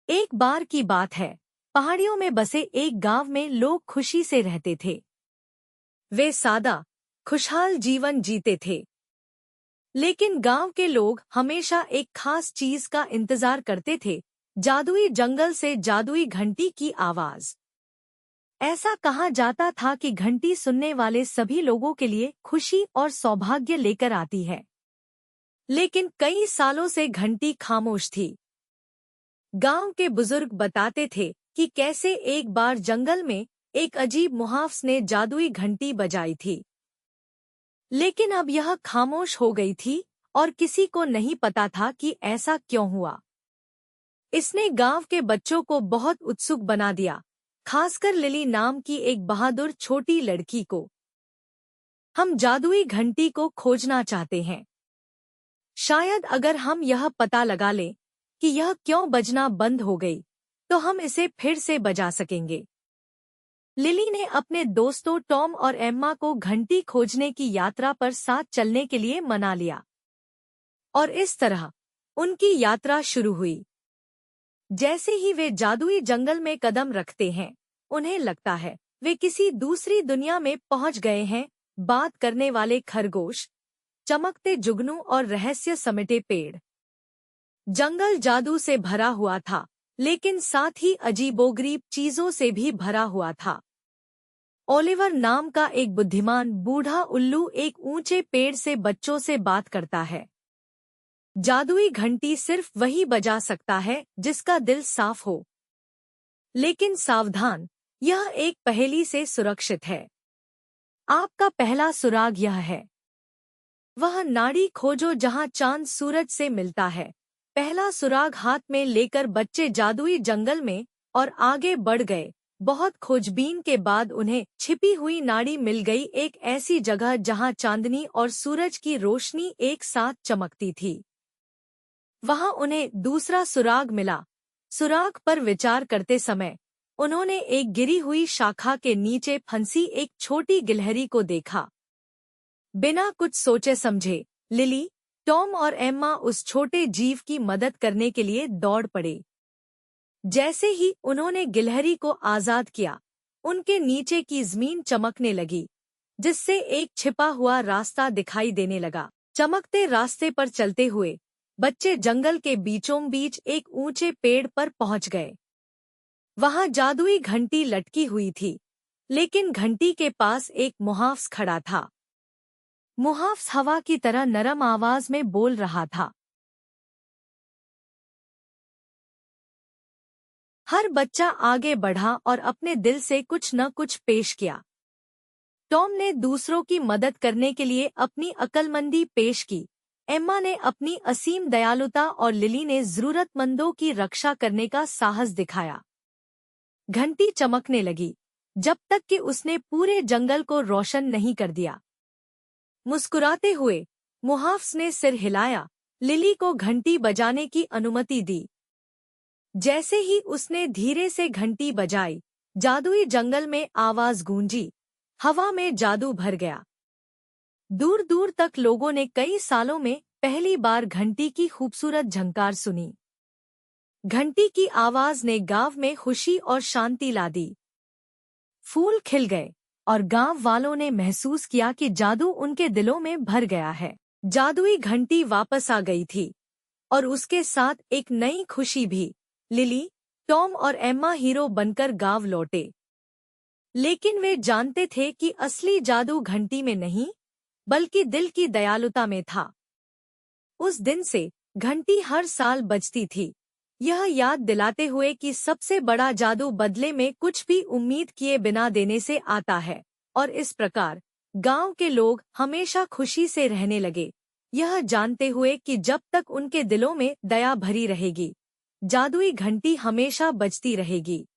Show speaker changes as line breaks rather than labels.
एक बार की बात है, पहाड़ियों में बसे एक गांव में लोग खुशी से रहते थे। वे सादा, खुशहाल जीवन जीते थे। लेकिन गांव के लोग हमेशा एक खास चीज का इंतजार करते थे, जादुई जंगल से जादुई घंटी की आवाज। ऐसा कहा जाता था कि घंटी सुनने वाले सभी लोगों के लिए खुशी और सौभाग्य लेकर आती है। लेकिन कई सालों से घंटी खामोश थी। गांव के बुजुर्ग बताते थे कि कैसे एक बार जंगल में एक अजीब मुहावस ने जादुई घंटी बजाई थी। लेकिन अब यह खामोश हो गई थी और किसी को नहीं पता था कि ऐसा क्यों हुआ। इसने गांव के बच्चों को बहुत उत्सुक बना दिया, खासकर लिली नाम की एक बहादुर छोटी लड़की को। हम जादुई घंटी को खोजना चाहते हैं। शायद अगर हम यह पता लगा लें कि यह क्यों बजना बंद हो गई, तो हम इसे फिर से बजा सकेंगे। लिली ने अपने दोस्तों टॉम और एम्मा को घंटी खोजने की यात्रा पर साथ चलने के लिए मना लिया। और इस तरह उनकी यात्रा शुरू हुई। जैसे ही वे जादुई जंगल में कदम रखते हैं, उन्हें लगता है वे किसी दूसरी दुनिया में पहुंच गए हैं। बात करने वाले खरगोश, चमकते जुगनू और रहस्य समेटे पेड़। जंगल जादू से भरा हुआ था, लेकिन साथ ही अजीबोगरीब चीजों से भी भरा हुआ था। ओलिवर नाम का एक बुद्धिमान बूढ़ा उल्लू एक ऊंचे पेड़ से बच्चों से बात करता है। जादुई घंटी सिर्फ वही बजा सकता है जिसका दिल साफ हो। लेकिन सावधान, यह एक पहेली से सुरक्षित है। आपका पहला सुराग यह है। वह नाड़ी खोजो जहां चांद सूरज से मिलता है। पहला सुराग हाथ में लेकर बच्चे जादुई जंगल में और आगे बढ़ गए। बहुत खोजबीन के बाद उन्हें छिपी हुई नाड़ी मिल गई, एक ऐसी जगह जहां चांदनी और सूरज की रोशनी एक साथ चमकती थी। वहां उन्हें दूसरा सुराग मिला। सुराग पर विचार करते समय उन्होंने एक गिरी हुई शाखा के नीचे फंसी एक छोटी गिलहरी को देखा। बिना कुछ सोचे समझे लिली, टॉम और एम्मा उस छोटे जीव की मदद करने के लिए दौड़ पड़े। जैसे ही उन्होंने गिलहरी को आजाद किया, उनके नीचे की जमीन चमकने लगी, जिससे एक छिपा हुआ रास्ता दिखाई देने लगा। चमकते रास्ते पर चलते हुए बच्चे जंगल के बीचों बीच एक ऊंचे पेड़ पर पहुंच गए। वहां जादुई घंटी लटकी हुई थी, लेकिन घंटी के पास एक मुहावस खड़ा था। मुहावस हवा की तरह नरम आवाज में बोल रहा था। हर बच्चा आगे बढ़ा और अपने दिल से कुछ न कुछ पेश किया। टॉम ने दूसरों की मदद करने के लिए अपनी अक्लमंदी पेश की। एम्मा ने अपनी असीम दयालुता और लिली ने जरूरतमंदों की रक्षा करने का साहस दिखाया। घंटी चमकने लगी, जब तक कि उसने पूरे जंगल को रोशन नहीं कर दिया। मुस्कुराते हुए मुहावस ने सिर हिलाया, लिली को घंटी बजाने की अनुमति दी। जैसे ही उसने धीरे से घंटी बजाई, जादुई जंगल में आवाज गूंजी, हवा में जादू भर गया। दूर दूर तक लोगों ने कई सालों में पहली बार घंटी की खूबसूरत झंकार सुनी। घंटी की आवाज ने गांव में खुशी और शांति ला दी। फूल खिल गए और गांव वालों ने महसूस किया कि जादू उनके दिलों में भर गया है। जादुई घंटी वापस आ गई थी और उसके साथ एक नई खुशी भी। लिली, टॉम और एम्मा हीरो बनकर गांव लौटे। लेकिन वे जानते थे कि असली जादू घंटी में नहीं, बल्कि दिल की दयालुता में था। उस दिन से घंटी हर साल बजती थी, यह याद दिलाते हुए कि सबसे बड़ा जादू बदले में कुछ भी उम्मीद किए बिना देने से आता है। और इस प्रकार गांव के लोग हमेशा खुशी से रहने लगे, यह जानते हुए कि जब तक उनके दिलों में दया भरी रहेगी, जादुई घंटी हमेशा बजती रहेगी।